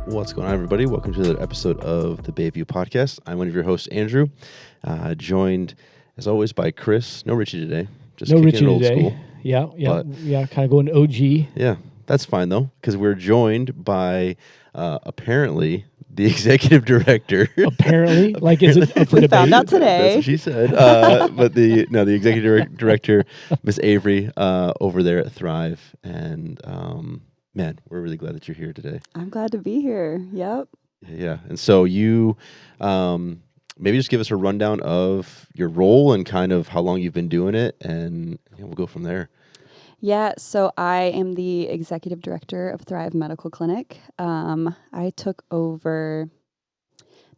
What's going on, everybody? Welcome to another episode of the Bayview Podcast. I'm one of your hosts, Andrew, joined, as always, by Chris. No Richie today. Just no kicking Richie it old today. school. Yeah, kind of going OG. Yeah, that's fine, though, because we're joined by, apparently, the executive director. Apparently, like is it up for We debate? found out today. That's what she said. But the executive director, Miss Avery, over there at Thrive. And, man, we're really glad that you're here today. I'm glad to be here. Yep. Yeah. And so you maybe just give us a rundown of your role and kind of how long you've been doing it, and we'll go from there. Yeah, so I am the executive director of Thrive Medical Clinic. I took over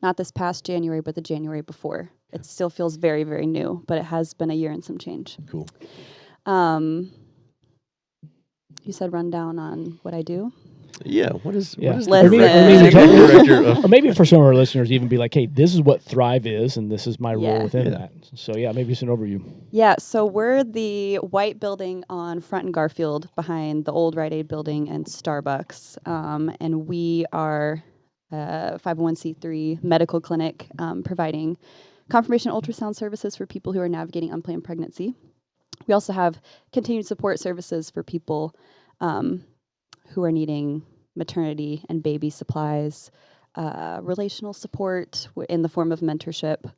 not this past January, but the January before. It still feels very, very new, but it has been a year and some change. Cool. You said rundown on what I do? Yeah. What is Listen. director Or maybe for some of our listeners, even be like, "Hey, this is what Thrive is, and this is my role within that." So maybe it's an overview. Yeah, so we're the white building on Front and Garfield behind the old Rite Aid building and Starbucks, and we are a 501c3 medical clinic providing confirmation ultrasound services for people who are navigating unplanned pregnancy. We also have continued support services for people who are needing maternity and baby supplies, relational support in the form of mentorship,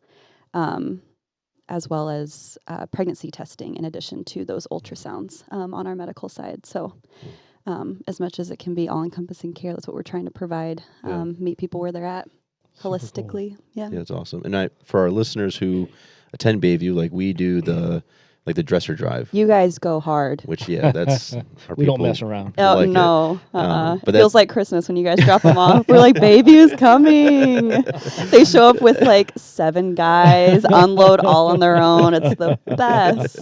as well as pregnancy testing in addition to those ultrasounds on our medical side. So as much as it can be all-encompassing care, that's what we're trying to provide, meet people where they're at holistically. Cool. Yeah, it's awesome. And for our listeners who attend Bayview, like we do the dresser drive. you guys go hard. Which, that's... We don't mess around. Oh, like no. but it feels like Christmas when you guys drop them off. We're like, Bayview's coming. They show up with like 7 guys, unload all on their own. It's the best.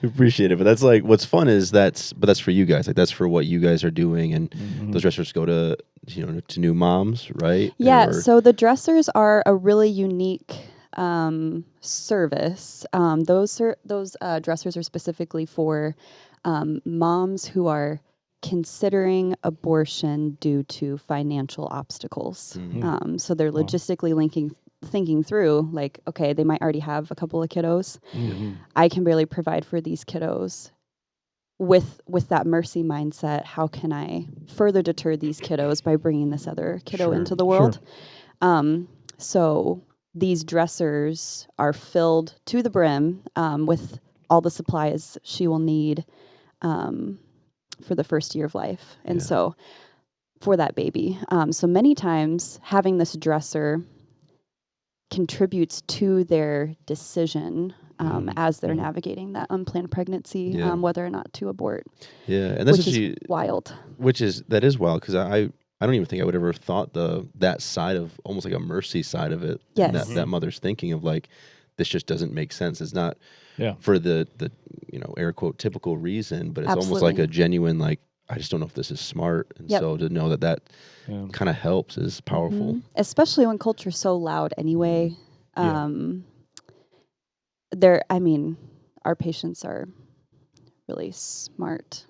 We appreciate it. But that's like, what's fun is that's for you guys. Like, that's for what you guys are doing. And those dressers go to, to new moms, right? Yeah. So the dressers are a really unique service. Those dressers are specifically for moms who are considering abortion due to financial obstacles. So they're logistically thinking through, like, okay, they might already have a couple of kiddos. I can barely provide for these kiddos. With that mercy mindset, how can I further deter these kiddos by bringing this other kiddo into the world? So these dressers are filled to the brim with all the supplies she will need for the first year of life. And so for that baby. So many times having this dresser contributes to their decision as they're navigating that unplanned pregnancy, whether or not to abort. Yeah, and that's which is wild. That is wild, because I don't even think I would ever have thought that side of, almost like a mercy side of it. Yes. That mother's thinking of, like, this just doesn't make sense. It's not for the air quote typical reason, but it's almost like a genuine, like, I just don't know if this is smart. And so to know that kind of helps is powerful. Especially when culture's so loud anyway. Our patients are really smart,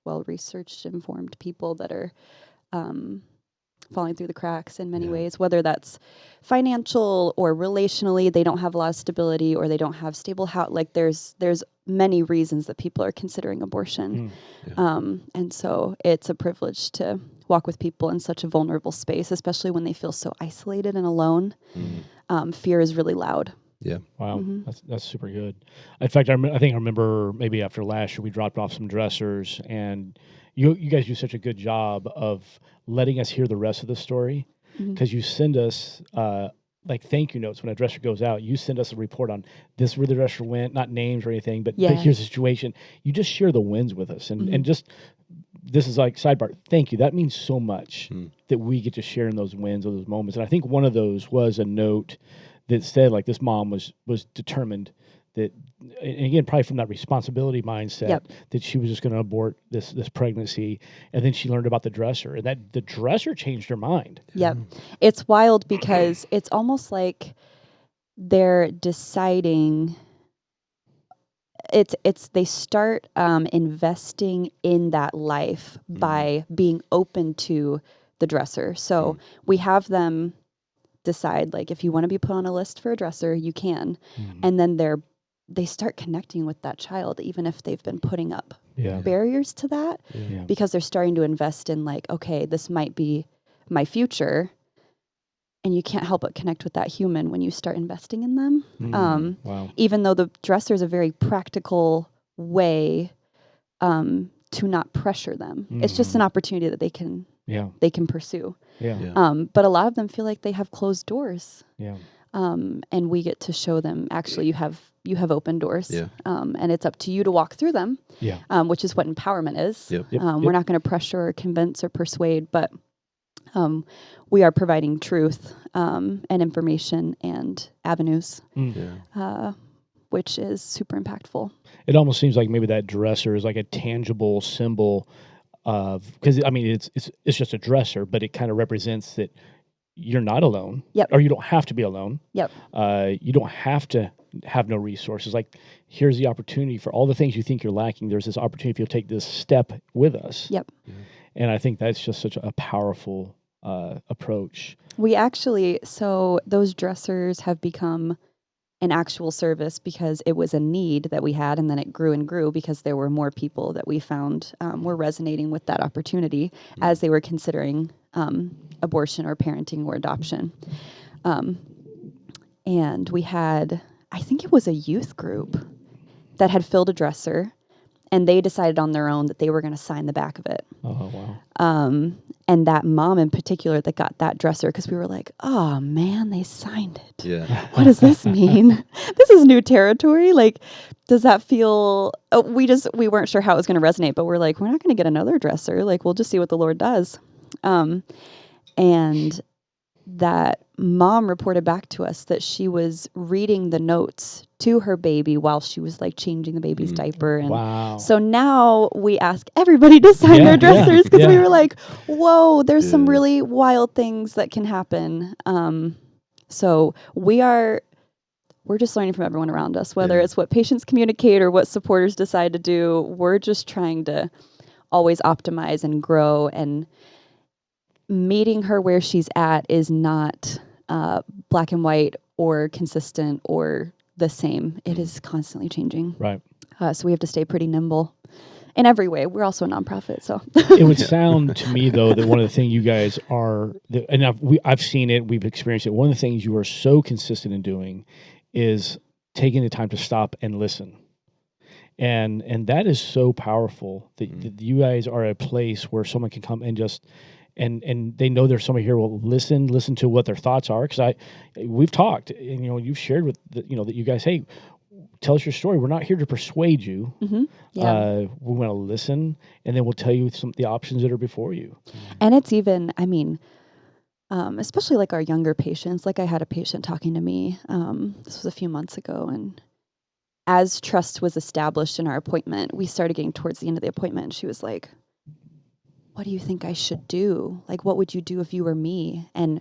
well-researched, informed people that are falling through the cracks in many ways, whether that's financial or relationally. They don't have a lot of stability, or they don't have stable house. Like there's many reasons that people are considering abortion. And so it's a privilege to walk with people in such a vulnerable space, especially when they feel so isolated and alone. Fear is really loud. Yeah. Wow. That's super good. In fact, I remember maybe after last year, we dropped off some dressers, and you guys do such a good job of letting us hear the rest of the story, because you send us like thank you notes when a dresser goes out. You send us a report on this, where the dresser went, not names or anything, but here's the situation. You just share the wins with us, and just, this is like sidebar. Thank you. That means so much that we get to share in those wins or those moments. And I think one of those was a note that said, like, this mom was determined that, and again, probably from that responsibility mindset, that she was just going to abort this pregnancy. And then she learned about the dresser, and that the dresser changed her mind. It's wild, because it's almost like they're deciding. They start investing in that life by being open to the dresser. So we have them decide, like, if you want to be put on a list for a dresser, you can. And then they start connecting with that child, even if they've been putting up barriers to that, because they're starting to invest in, like, okay, this might be my future. And you can't help but connect with that human when you start investing in them. Even though the dresser is a very practical way to not pressure them. It's just an opportunity that they can pursue. But a lot of them feel like they have closed doors. And we get to show them, actually, you have open doors. And it's up to you to walk through them, which is what empowerment is. We're not going to pressure or convince or persuade, but we are providing truth and information and avenues, which is super impactful. It almost seems like maybe that dresser is like a tangible symbol of, because I mean it's just a dresser, but it kind of represents that you're not alone, or you don't have to be alone. You don't have to have no resources. Like, here's the opportunity for all the things you think you're lacking. There's this opportunity if you'll take this step with us. And I think that's just such a powerful approach. We actually, so those dressers have become an actual service because it was a need that we had, and then it grew and grew because there were more people that we found were resonating with that opportunity as they were considering abortion or parenting or adoption. And we had, I think it was a youth group that had filled a dresser, and they decided on their own that they were going to sign the back of it. Oh, wow. And that mom in particular that got that dresser, because we were like, oh, man, they signed it. What does this mean? This is new territory. Like, does that feel... we weren't sure how it was going to resonate, but we're like, we're not going to get another dresser. Like, we'll just see what the Lord does. And that mom reported back to us that she was reading the notes to her baby while she was, like, changing the baby's diaper. And so now we ask everybody to sign their dressers, because we were like, whoa, there's some really wild things that can happen. So we're just learning from everyone around us, whether it's what patients communicate or what supporters decide to do. We're just trying to always optimize and grow, and meeting her where she's at is not black and white or consistent or the same. It is constantly changing. Right. So we have to stay pretty nimble in every way. We're also a nonprofit, so. It would sound to me, though, that one of the things you guys are, and I've seen it, we've experienced it, one of the things you are so consistent in doing is taking the time to stop and listen. And that is so powerful that you guys are a place where someone can come and just... And they know there's somebody here who will listen to what their thoughts are. Because we've talked, and you've shared with that you guys, hey, tell us your story. We're not here to persuade you. We want to listen, and then we'll tell you the options that are before you. And it's even, I mean, especially like our younger patients. Like, I had a patient talking to me. This was a few months ago, and as trust was established in our appointment, we started getting towards the end of the appointment, and she was like, what do you think I should do? Like, what would you do if you were me? And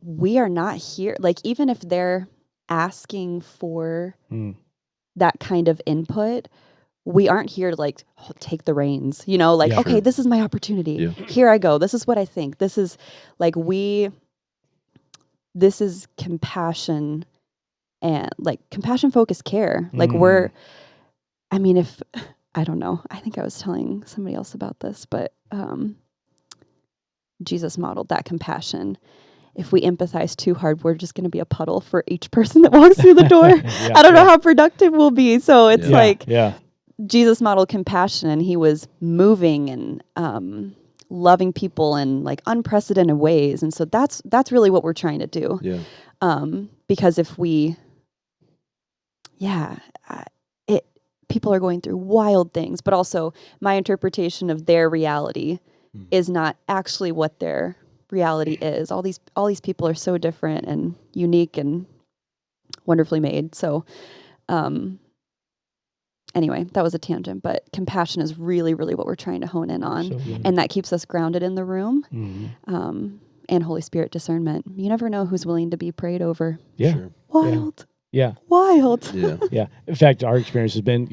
we are not here. Like, even if they're asking for that kind of input, we aren't here to, like, take the reins, like, okay, this is my opportunity. Here I go. This is what I think. This is like, this is compassion and, like, compassion focused care. Like, I don't know. I think I was telling somebody else about this, but Jesus modeled that compassion. If we empathize too hard, we're just going to be a puddle for each person that walks through the door. I don't know how productive we'll be. So it's Jesus modeled compassion, and he was moving and loving people in, like, unprecedented ways. And so that's really what we're trying to do. Because if we, people are going through wild things, but also my interpretation of their reality is not actually what their reality is. All these people are so different and unique and wonderfully made. So, anyway, that was a tangent, but compassion is really, really what we're trying to hone in on. And that keeps us grounded in the room. And Holy Spirit discernment. You never know who's willing to be prayed over. Wild. Wild. In fact, our experience has been,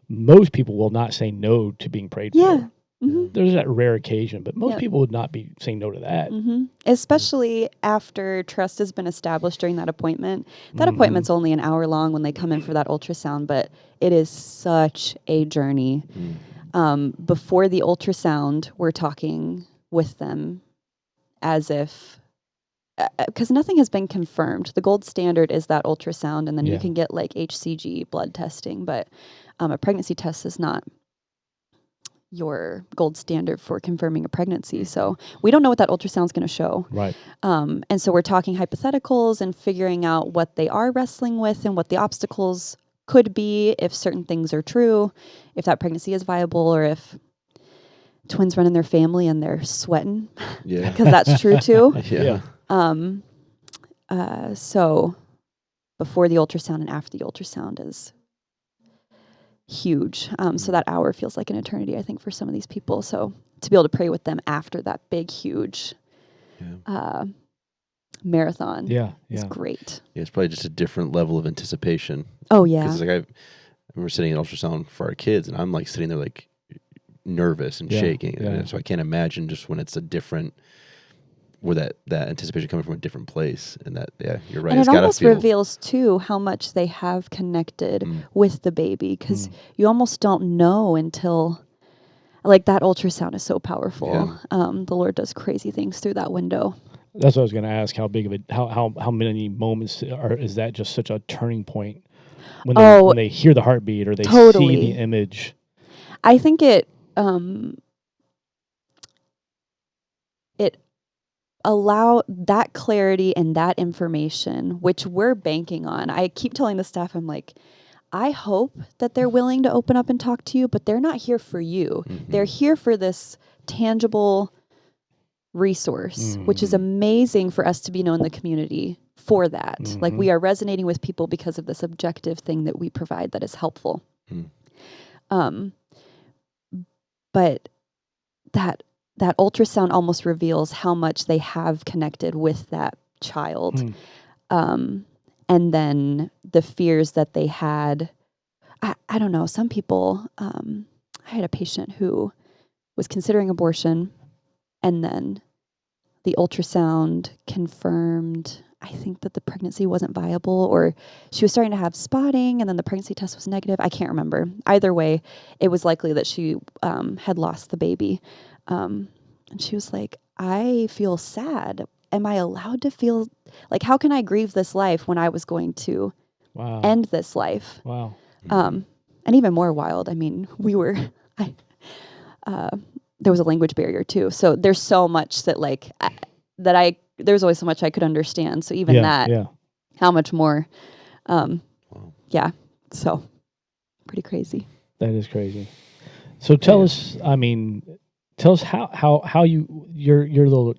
most people will not say no to being prayed for. There's that rare occasion, but most people would not be saying no to that. Especially after trust has been established during that appointment. That appointment's only an hour long when they come in for that ultrasound, but it is such a journey. Before the ultrasound, we're talking with them as if, because nothing has been confirmed. The gold standard is that ultrasound, and then you can get like HCG blood testing, but a pregnancy test is not your gold standard for confirming a pregnancy. So we don't know what that ultrasound is going to show. Right. And so we're talking hypotheticals and figuring out what they are wrestling with and what the obstacles could be if certain things are true, if that pregnancy is viable, or if twins run in their family and they're sweating. Yeah. Because that's true too. Yeah. So before the ultrasound and after the ultrasound is huge. So that hour feels like an eternity, I think, for some of these people. So to be able to pray with them after that big, huge marathon is great. Yeah, it's probably just a different level of anticipation. Oh, yeah. Because like I remember sitting in ultrasound for our kids, and I'm like sitting there like nervous and shaking. And so I can't imagine just when it's a different, where that anticipation coming from a different place. And that, you're right. And it almost reveals too how much they have connected with the baby, because you almost don't know until, like, that ultrasound is so powerful. Yeah. The Lord does crazy things through that window. That's what I was going to ask. How big of it? How many moments is that just such a turning point when they hear the heartbeat or they see the image? I think it allow that clarity and that information, which we're banking on. I keep telling the staff, I'm like, I hope that they're willing to open up and talk to you, but they're not here for you. They're here for this tangible resource, which is amazing for us to be known in the community for that. Like, we are resonating with people because of this objective thing that we provide that is helpful. But that ultrasound almost reveals how much they have connected with that child. And then the fears that they had. I don't know, some people, I had a patient who was considering abortion, and then the ultrasound confirmed, I think, that the pregnancy wasn't viable, or she was starting to have spotting, and then the pregnancy test was negative. I can't remember. Either way, it was likely that she had lost the baby. And she was like, I feel sad. Am I allowed to feel, like, how can I grieve this life when I was going to end this life? Wow. And even more wild, I mean, there was a language barrier too. So there's so much that, like, there's always so much I could understand. So even how much more, so pretty crazy. That is crazy. So tell us how your little,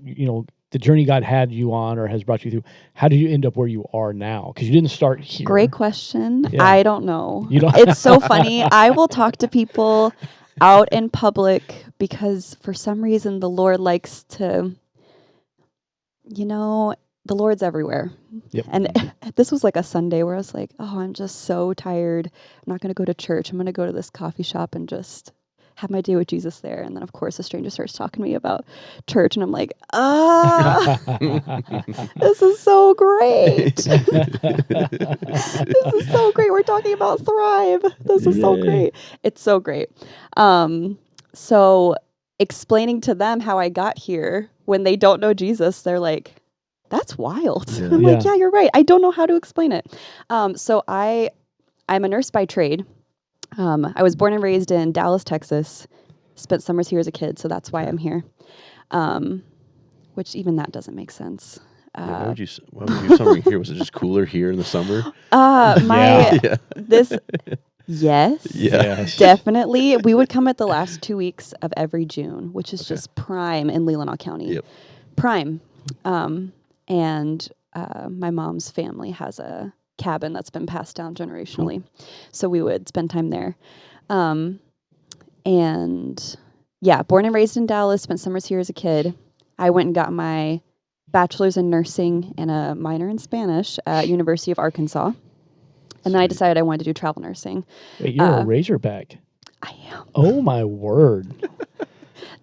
the journey God had you on or has brought you through. How did you end up where you are now? Because you didn't start here. Great question. Yeah. I don't know. It's so funny. I will talk to people out in public because for some reason the Lord likes to, the Lord's everywhere. Yep. And this was like a Sunday where I was like, oh, I'm just so tired. I'm not going to go to church. I'm going to go to this coffee shop and just have my day with Jesus there. And then, of course, a stranger starts talking to me about church, and I'm like, this is so great. This is so great. We're talking about Thrive. This is so great. It's so great. So explaining to them how I got here when they don't know Jesus, they're like, that's wild. Yeah. I'm like, yeah, you're right. I don't know how to explain it. So I'm a nurse by trade. I was born and raised in Dallas, Texas, spent summers here as a kid, so that's why I'm here. Which even that doesn't make sense. Why would you summer here? Was it just cooler here in the summer? Yes, definitely. We would come at the last 2 weeks of every June, which is just prime in Leelanau County. Yep. Prime. And my mom's family has a cabin that's been passed down generationally. Cool. So we would spend time there. Born and raised in Dallas, spent summers here as a kid. I went and got my bachelor's in nursing and a minor in Spanish at University of Arkansas. And then I decided I wanted to do travel nursing. Wait, you're a Razorback. I am. Oh, my word.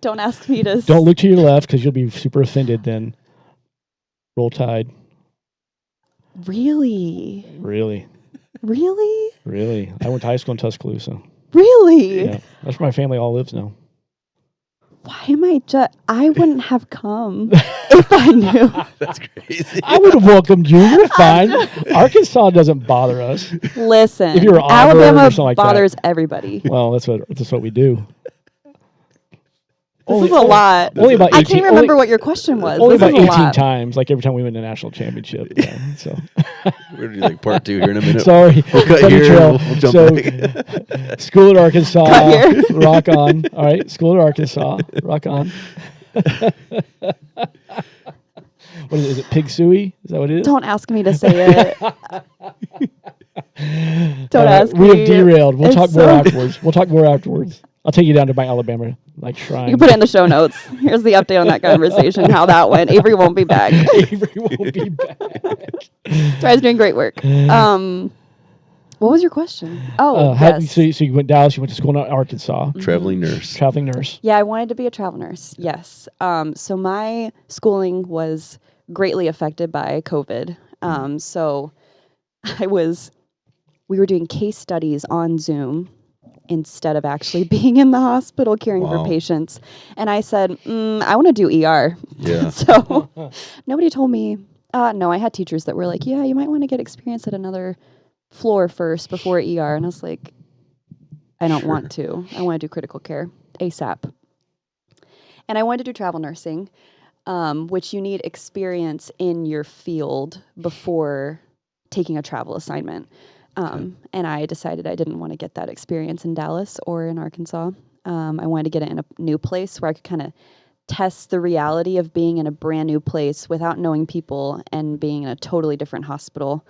Don't ask me to. Don't look to your left because you'll be super offended then. Roll Tide. Really? Really? Really? Really. I went to high school in Tuscaloosa. Really? Yeah. That's where my family all lives now. Why am I I wouldn't have come if I knew. That's crazy. I would have welcomed you. You're fine. Arkansas doesn't bother us. Listen, if you were Alabama or something like bothers that. everybody. Well, that's what we do. This is a lot. Only about 18, I can't remember what your question was. Only this about 18 times, like every time we win the national championship. Yeah, so we're gonna do like part 2 here in a minute. Sorry, we'll cut here. We'll jump back. School at Arkansas, rock on. All right, school at Arkansas, rock on. What is it? Pig suey? Is that what it is? Don't ask me to say it. Don't ask me. We have derailed. We'll talk more afterwards. We'll talk more afterwards. I'll take you down to my Alabama shrine. You can put it in the show notes. Here's the update on that conversation, how that went. Avery won't be back. Avery won't be back. Tries doing great work. What was your question? Oh, yes. So you went to Dallas. You went to school in Arkansas. Traveling nurse. Traveling nurse. Yeah, I wanted to be a travel nurse. Yes. So my schooling was greatly affected by COVID. So we were doing case studies on Zoom instead of actually being in the hospital caring for patients. And I said, I want to do ER. Yeah. So nobody told me, no, I had teachers that were like, yeah, you might want to get experience at another floor first before ER. And I was like, I don't want to. I want to do critical care ASAP. And I wanted to do travel nursing, which you need experience in your field before taking a travel assignment. And I decided I didn't want to get that experience in Dallas or in Arkansas. I wanted to get it in a new place where I could kind of test the reality of being in a brand new place without knowing people and being in a totally different hospital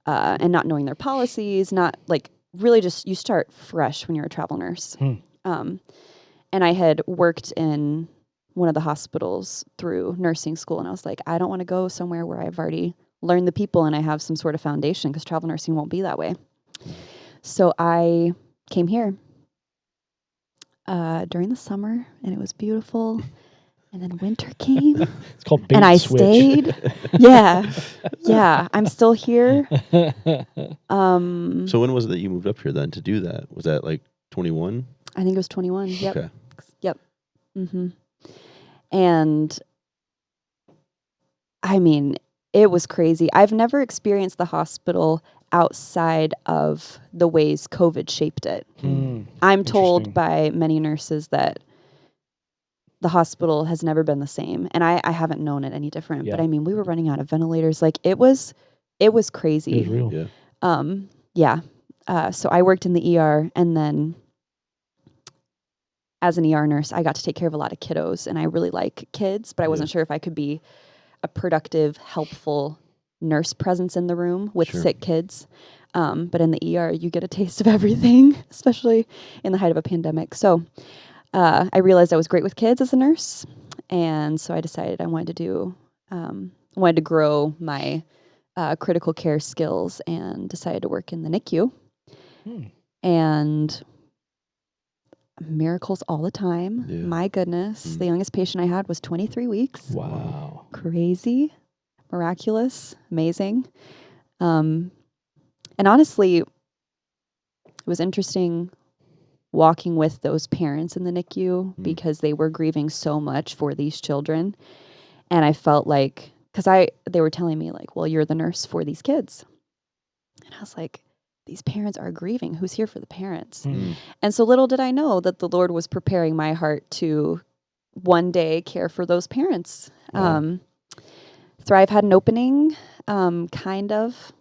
and not knowing their policies, not like really just you start fresh when you're a travel nurse. And I had worked in one of the hospitals through nursing school, and I was like, I don't want to go somewhere where I've already learned the people and I have some sort of foundation, because travel nursing won't be that way. So I came here during the summer, and it was beautiful. And then winter came. It's called bait and I switch. Stayed. Yeah. I'm still here. So when was it that you moved up here then to do that? Was that like 21? I think it was 21. Yep. Okay. Yep. Mm-hmm. And I mean, it was crazy. I've never experienced the hospital outside of the ways COVID shaped it. I'm told by many nurses that the hospital has never been the same. And I haven't known it any different. Yeah. But I mean, we were running out of ventilators. Like it was crazy. It was real. Yeah. So I worked in the ER, and then as an ER nurse, I got to take care of a lot of kiddos, and I really like kids, but I wasn't sure if I could be a productive, helpful nurse presence in the room with sick kids. But in the ER, you get a taste of everything, especially in the height of a pandemic. So I realized I was great with kids as a nurse, and so I decided I wanted to grow my critical care skills, and decided to work in the NICU. And miracles all the time. Yeah. My goodness. The youngest patient I had was 23 weeks. Wow. Crazy, miraculous, amazing. And honestly, it was interesting walking with those parents in the NICU because they were grieving so much for these children. And I felt like, because they were telling me like, well, you're the nurse for these kids. And I was like, these parents are grieving. Who's here for the parents? And so little did I know that the Lord was preparing my heart to one day care for those parents. Wow. Thrive had an opening, kind of.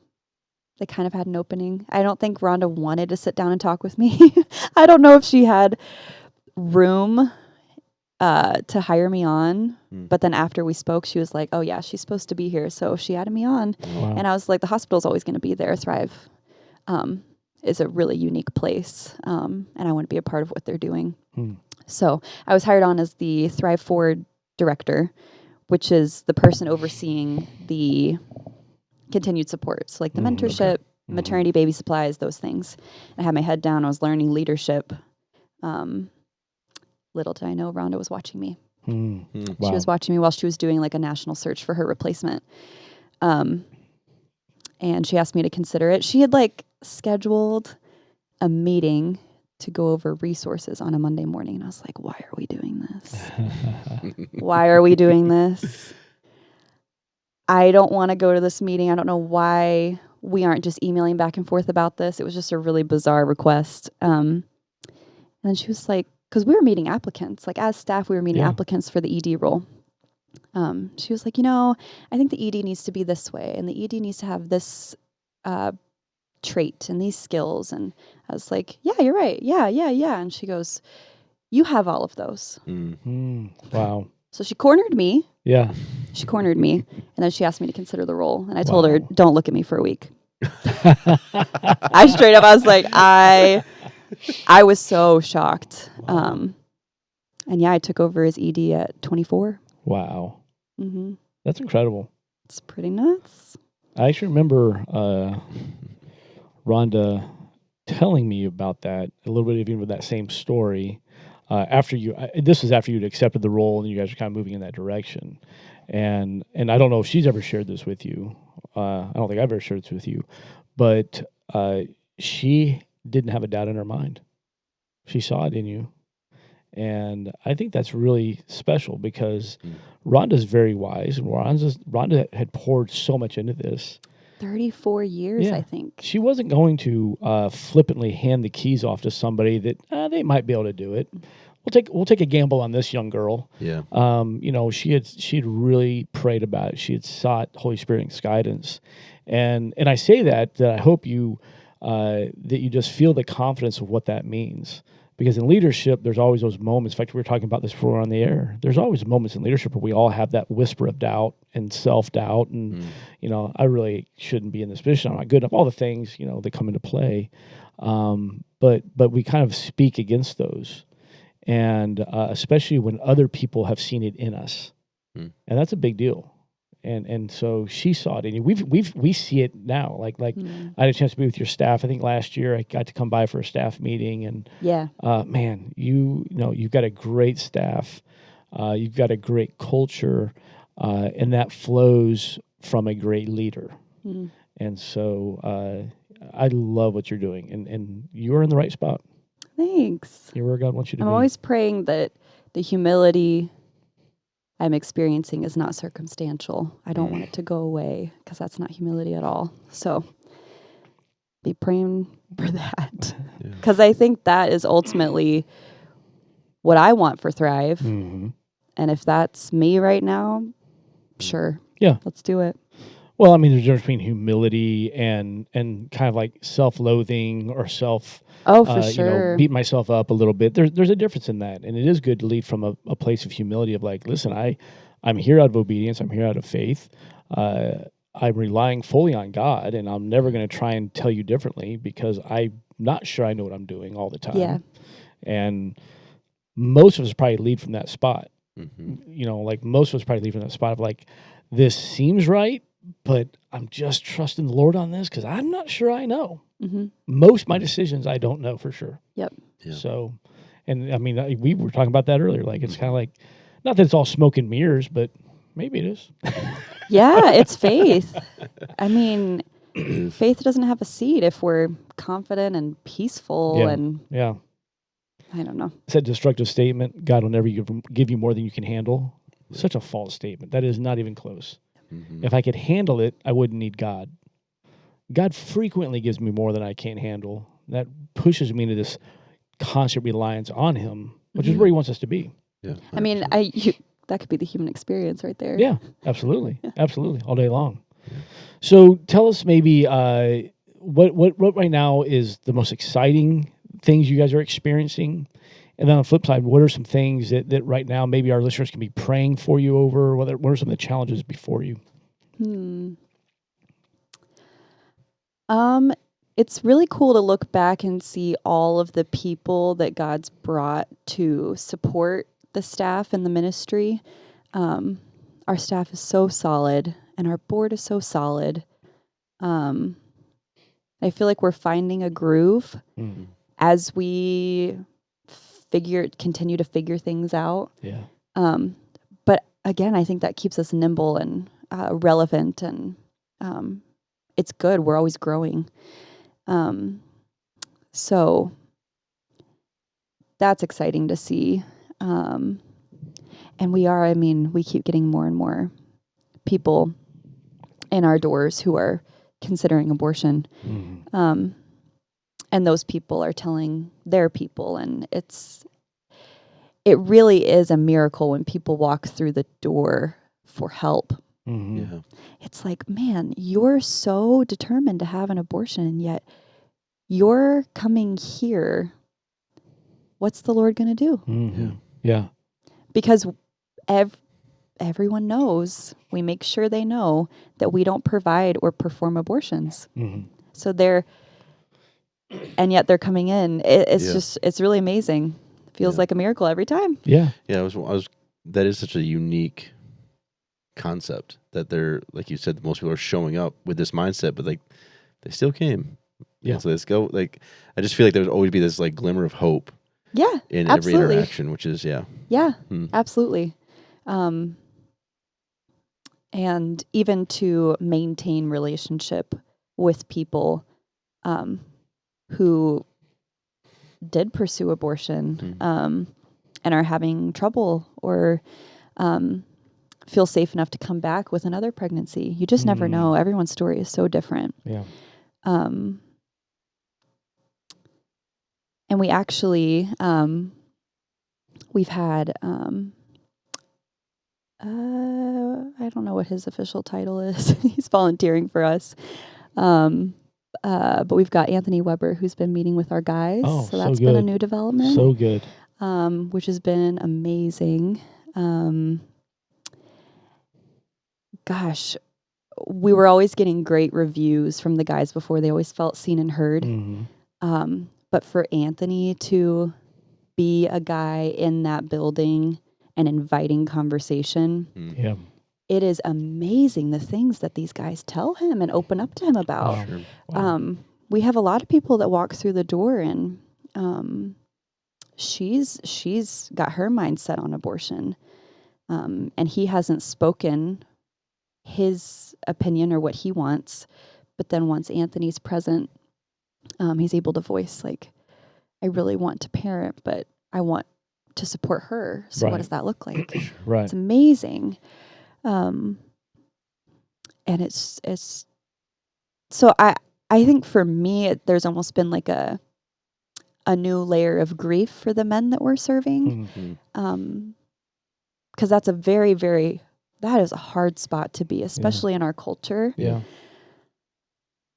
They kind of had an opening. I don't think Rhonda wanted to sit down and talk with me. I don't know if she had room to hire me on. But then after we spoke, she was like, oh yeah, she's supposed to be here. So she added me on. Wow. And I was like, the hospital's always going to be there. Thrive is a really unique place. And I want to be a part of what they're doing. So I was hired on as the Thrive Forward director, which is the person overseeing the continued support. So like the mentorship, maternity, baby supplies, those things. I had my head down. I was learning leadership. little did I know Rhonda was watching me. Wow. She was watching me while she was doing like a national search for her replacement. And she asked me to consider it. She had like scheduled a meeting to go over resources on a Monday morning. And I was like, why are we doing this? Why are we doing this? I don't want to go to this meeting. I don't know why we aren't just emailing back and forth about this. It was just a really bizarre request. And then she was like, because we were meeting applicants, like as staff, we were meeting applicants for the ED role. She was like, I think the ED needs to be this way, and the ED needs to have this trait and these skills. And I was like, yeah, you're right. Yeah. And she goes, you have all of those. Wow. So she cornered me. Yeah. She cornered me. And then she asked me to consider the role. And I told her, don't look at me for a week. I was like, I was so shocked. Wow. And yeah, I took over as ED at 24. Wow. Mm-hmm. That's incredible. It's pretty nuts. I actually remember Rhonda telling me about that, a little bit even with that same story. This was after you'd accepted the role and you guys were kind of moving in that direction. And I don't know if she's ever shared this with you. I don't think I've ever shared this with you. But she didn't have a doubt in her mind. She saw it in you. And I think that's really special because Rhonda's very wise. And Rhonda had poured so much into this. 34 years, I think. She wasn't going to flippantly hand the keys off to somebody that they might be able to do it. We'll take a gamble on this young girl. Yeah. She'd really prayed about it. She had sought Holy Spirit's guidance, and I say that I hope you that you just feel the confidence of what that means. Because in leadership, there's always those moments. In fact, we were talking about this before on the air. There's always moments in leadership where we all have that whisper of doubt and self-doubt. And, I really shouldn't be in this position. I'm not good enough. All the things, that come into play. But we kind of speak against those. And especially when other people have seen it in us. And that's a big deal. And so she saw it in you. We see it now. Like I had a chance to be with your staff. I think last year I got to come by for a staff meeting, and man, you've got a great staff. You've got a great culture, and that flows from a great leader. And so I love what you're doing, and you're in the right spot. Thanks. You're where God wants you to be. I'm always praying that the humility I'm experiencing is not circumstantial. I don't want it to go away because that's not humility at all. So be praying for that because I think that is ultimately what I want for Thrive. Mm-hmm. And if that's me right now, sure. Yeah. Let's do it. Well, I mean, there's a difference between humility and kind of like self-loathing or for sure. Beat myself up a little bit. There's a difference in that. And it is good to lead from a place of humility of like, listen, I'm here out of obedience. I'm here out of faith. I'm relying fully on God, and I'm never going to try and tell you differently because I'm not sure I know what I'm doing all the time. Yeah. And most of us probably lead from that spot. Mm-hmm. Like most of us probably lead from that spot of like, this seems right, but I'm just trusting the Lord on this because I'm not sure I know. Mm-hmm. Most of my decisions, I don't know for sure. Yep. Yeah. So, and I mean, we were talking about that earlier. Like, it's kind of like, not that it's all smoke and mirrors, but maybe it is. Yeah, it's faith. I mean, faith doesn't have a seat if we're confident and peaceful and I don't know. It's that destructive statement, God will never give you more than you can handle. Such a false statement. That is not even close. Mm-hmm. If I could handle it, I wouldn't need God. God frequently gives me more than I can't handle. That pushes me into this constant reliance on Him, which is where He wants us to be. Yeah. I mean, that could be the human experience right there. Yeah, absolutely. Absolutely. All day long. Yeah. So tell us maybe what right now is the most exciting things you guys are experiencing? And then on the flip side, what are some things that right now maybe our listeners can be praying for you over? What are some of the challenges before you? It's really cool to look back and see all of the people that God's brought to support the staff and the ministry. Our staff is so solid and our board is so solid. I feel like we're finding a groove as we continue to figure things out. Yeah. But again, I think that keeps us nimble and relevant, and it's good. We're always growing. So that's exciting to see. And we keep getting more and more people in our doors who are considering abortion. Mm-hmm. And those people are telling their people, and it really is a miracle when people walk through the door for help. Mm-hmm. Yeah. It's like, man, you're so determined to have an abortion, and yet you're coming here. What's the Lord going to do? Mm-hmm. Yeah. Because everyone knows, we make sure they know that we don't provide or perform abortions. Mm-hmm. So and yet they're coming in. It's really amazing. Feels like a miracle every time. Yeah. Yeah. That is such a unique concept that they're, like you said, most people are showing up with this mindset, but like they still came. Yeah. So let's go. Like, I just feel like there's always be this like glimmer of hope. Yeah. In absolutely. every interaction, which is, Yeah. Absolutely. And even to maintain relationship with people who did pursue abortion and are having trouble or feel safe enough to come back with another pregnancy. You just never know. Everyone's story is so different. Yeah. And we actually, we've had, I don't know what his official title is. He's volunteering for us. But we've got Anthony Weber, who's been meeting with our guys. So that's been a new development. So good. Which has been amazing. Gosh, we were always getting great reviews from the guys before. They always felt seen and heard. Mm-hmm. But for Anthony to be a guy in that building and inviting conversation, it is amazing the things that these guys tell him and open up to him about. Wow. Wow. We have a lot of people that walk through the door, and she's got her mindset on abortion, and he hasn't spoken his opinion or what he wants. But then once Anthony's present, he's able to voice, like, I really want to parent, but I want to support her. So what does that look like? Right. It's amazing. And it's so I think for me, there's almost been like a new layer of grief for the men that we're serving. Mm-hmm. 'Cause that's a very, that is a hard spot to be, especially in our culture. Yeah.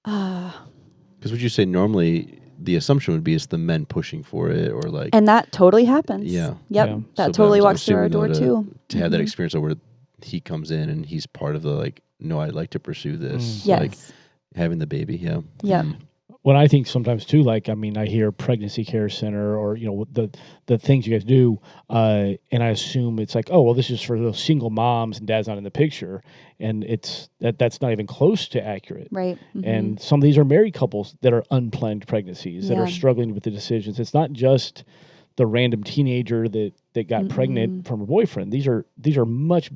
Because would you say normally the assumption would be it's the men pushing for it, or like, and that totally happens. Yeah. Yep. Yeah. That totally walks through our door too. To have that experience where he comes in and he's part of the, like, no, I'd like to pursue this. Yes. Like having the baby. Yeah. Yeah. What I think sometimes too, like, I mean, I hear pregnancy care center, or, you know, the things you guys do, and I assume it's like, oh, well, this is for those single moms and dad's not in the picture, and it's that's not even close to accurate. Right. Mm-hmm. And some of these are married couples that are unplanned pregnancies that are struggling with the decisions. It's not just the random teenager that got pregnant from a boyfriend. These are much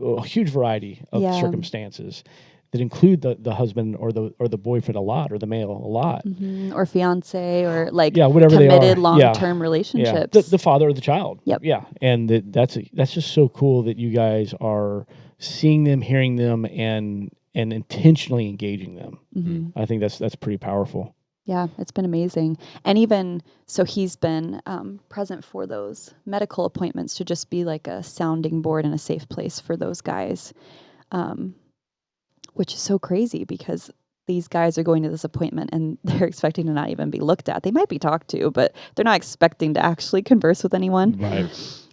a huge variety of circumstances that include the husband or the boyfriend a lot, or the male a lot, or fiance, or like whatever committed long-term relationships. Yeah, the father of the child. Yep. Yeah, and that's just so cool that you guys are seeing them, hearing them, and intentionally engaging them. Mm-hmm. I think that's pretty powerful. Yeah, it's been amazing. And even so, he's been present for those medical appointments to just be like a sounding board and a safe place for those guys. Which is so crazy, because these guys are going to this appointment and they're expecting to not even be looked at. They might be talked to, but they're not expecting to actually converse with anyone. Right.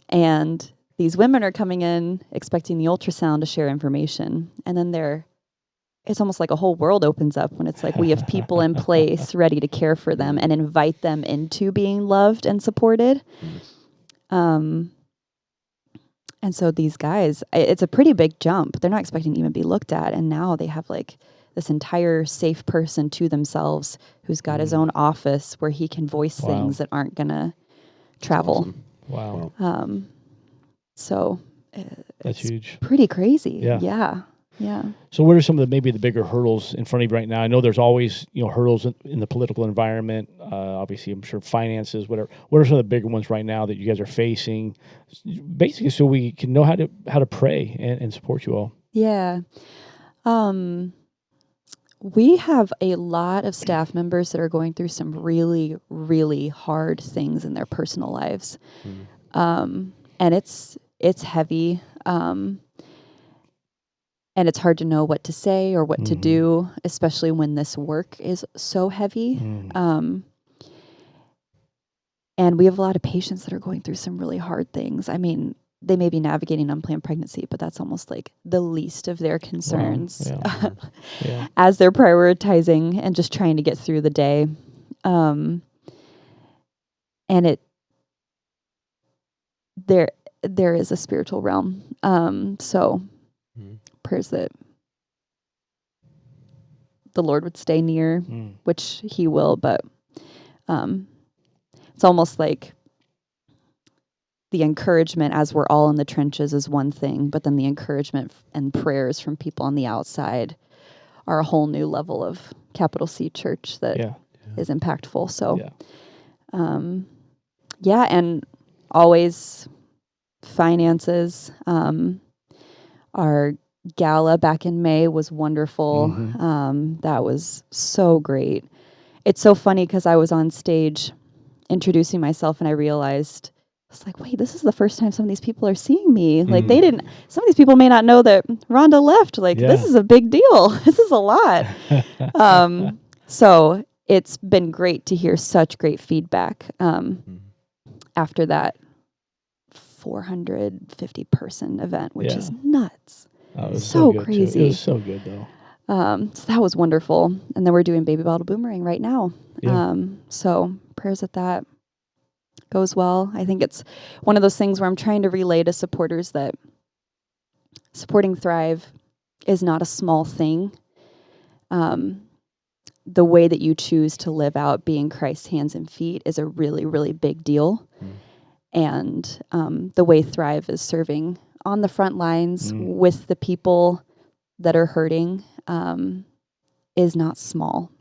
And these women are coming in expecting the ultrasound to share information. And then it's almost like a whole world opens up when it's like we have people in place ready to care for them and invite them into being loved and supported. And so these guys, it's a pretty big jump. They're not expecting to even be looked at. And now they have like this entire safe person to themselves who's got his own office where he can voice things that aren't going to travel. Awesome. Wow. So that's huge. Pretty crazy. Yeah. Yeah. So what are some of the bigger hurdles in front of you right now? I know there's always, hurdles in the political environment. Obviously, I'm sure finances, whatever. What are some of the bigger ones right now that you guys are facing? Basically, so we can know how to pray and support you all. Yeah. We have a lot of staff members that are going through some really, really hard things in their personal lives. And it's heavy. And it's hard to know what to say or what to do, especially when this work is so heavy. And we have a lot of patients that are going through some really hard things. I mean, they may be navigating unplanned pregnancy, but that's almost like the least of their concerns as they're prioritizing and just trying to get through the day. And there is a spiritual realm. So prayers that the Lord would stay near, which he will, but it's almost like the encouragement as we're all in the trenches is one thing, but then the encouragement and prayers from people on the outside are a whole new level of capital C church that is impactful. So, and always finances. Our gala back in May was wonderful. That was so great. It's so funny because I was on stage introducing myself and I realized, I was like, wait, this is the first time some of these people are seeing me. Like some of these people may not know that Rhonda left. Like, this is a big deal. This is a lot. So it's been great to hear such great feedback after that 450 person event, which is nuts. It was so good crazy. Too. It was so good though. So that was wonderful. And then we're doing Baby Bottle Boomerang right now. So prayers that goes well. I think it's one of those things where I'm trying to relay to supporters that supporting Thrive is not a small thing. The way that you choose to live out being Christ's hands and feet is a really, really big deal. And the way Thrive is serving on the front lines with the people that are hurting is not small.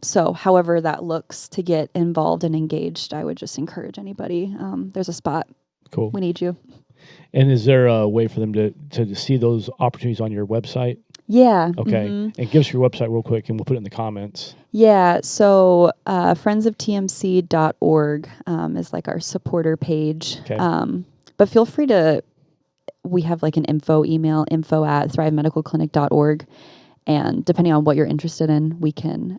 So however that looks to get involved and engaged, I would just encourage anybody. There's a spot. Cool. We need you. And is there a way for them to see those opportunities on your website? Yeah. Okay. And give us your website real quick and we'll put it in the comments. Yeah. So friendsoftmc.org is like our supporter page. Okay. But feel free to, we have like an email, info@thrivemedicalclinic.org. And depending on what you're interested in, we can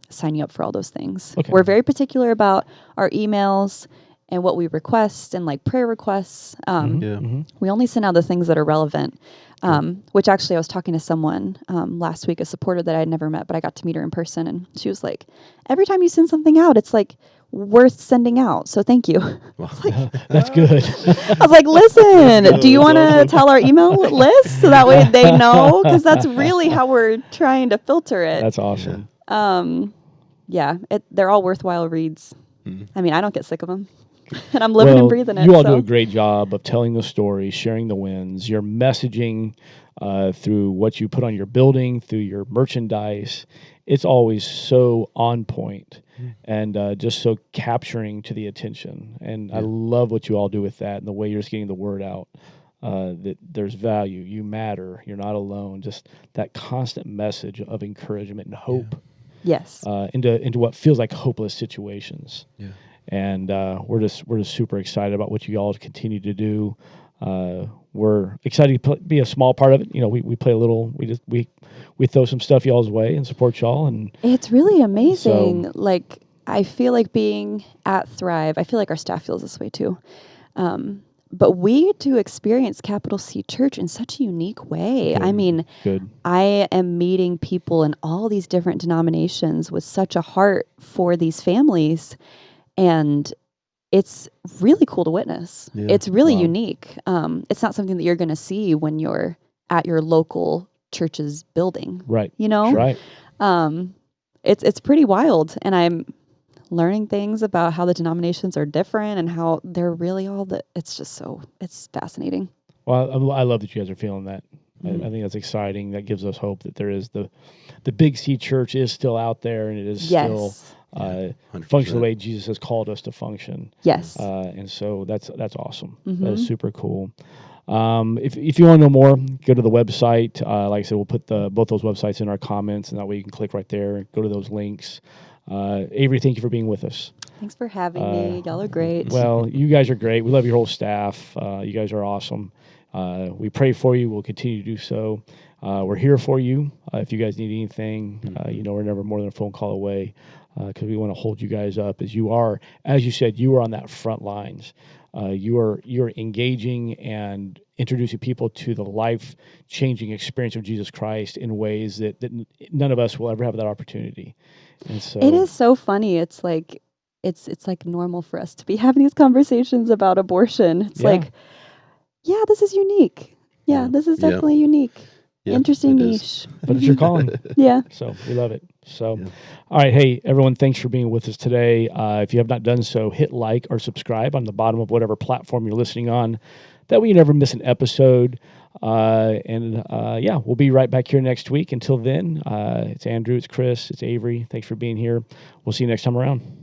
sign you up for all those things. Okay. We're very particular about our emails and what we request and like prayer requests. We only send out the things that are relevant, which actually I was talking to someone last week, a supporter that I had never met, but I got to meet her in person. And she was like, every time you send something out, it's like worth sending out. So thank you. That's good. I was like, listen, do you want to tell our email list so that way they know? Because that's really how we're trying to filter it. That's awesome. They're all worthwhile reads. I mean, I don't get sick of them. And I'm living and breathing it. You all do a great job of telling the story, sharing the wins, your messaging through what you put on your building, through your merchandise. It's always so on point and just so capturing to the attention. And I love what you all do with that and the way you're just getting the word out, that there's value, you matter, you're not alone. Just that constant message of encouragement and hope. Yes. Into what feels like hopeless situations. Yeah. And we're just super excited about what you all continue to do. We're excited to be a small part of it. You know, we play a little. We throw some stuff y'all's way and support y'all. And it's really amazing. So, like I feel like being at Thrive. I feel like our staff feels this way too. But we get to experience Capital C Church in such a unique way. Good. I mean, I am meeting people in all these different denominations with such a heart for these families. And it's really cool to witness. Yeah. It's really unique. It's not something that you're going to see when you're at your local church's building. Right. You know? Right. It's pretty wild. And I'm learning things about how the denominations are different and how they're really it's fascinating. Well, I love that you guys are feeling that. I think that's exciting. That gives us hope that there is the Big C Church is still out there, and it is still function the way Jesus has called us to function. Yes. And so that's awesome. That is super cool. If you want to know more, go to the website. Like I said, we'll put both those websites in our comments, and that way you can click right there and go to those links. Avery, thank you for being with us. Thanks for having me. Y'all are great. Well, you guys are great. We love your whole staff. You guys are awesome. We pray for you. We'll continue to do so. We're here for you. If you guys need anything, we're never more than a phone call away, because we want to hold you guys up as you are. As you said, you are on that front lines. You're engaging and introducing people to the life-changing experience of Jesus Christ in ways that none of us will ever have that opportunity. And so it is so funny. It's like it's like normal for us to be having these conversations about abortion. It's like, yeah, this is unique. Yeah, this is definitely unique. Yeah, interesting niche. But it's your calling. Yeah. So we love it. So, all right. Hey, everyone, thanks for being with us today. If you have not done so, hit like or subscribe on the bottom of whatever platform you're listening on. That way you never miss an episode. We'll be right back here next week. Until then, it's Andrew, it's Chris, it's Avery. Thanks for being here. We'll see you next time around.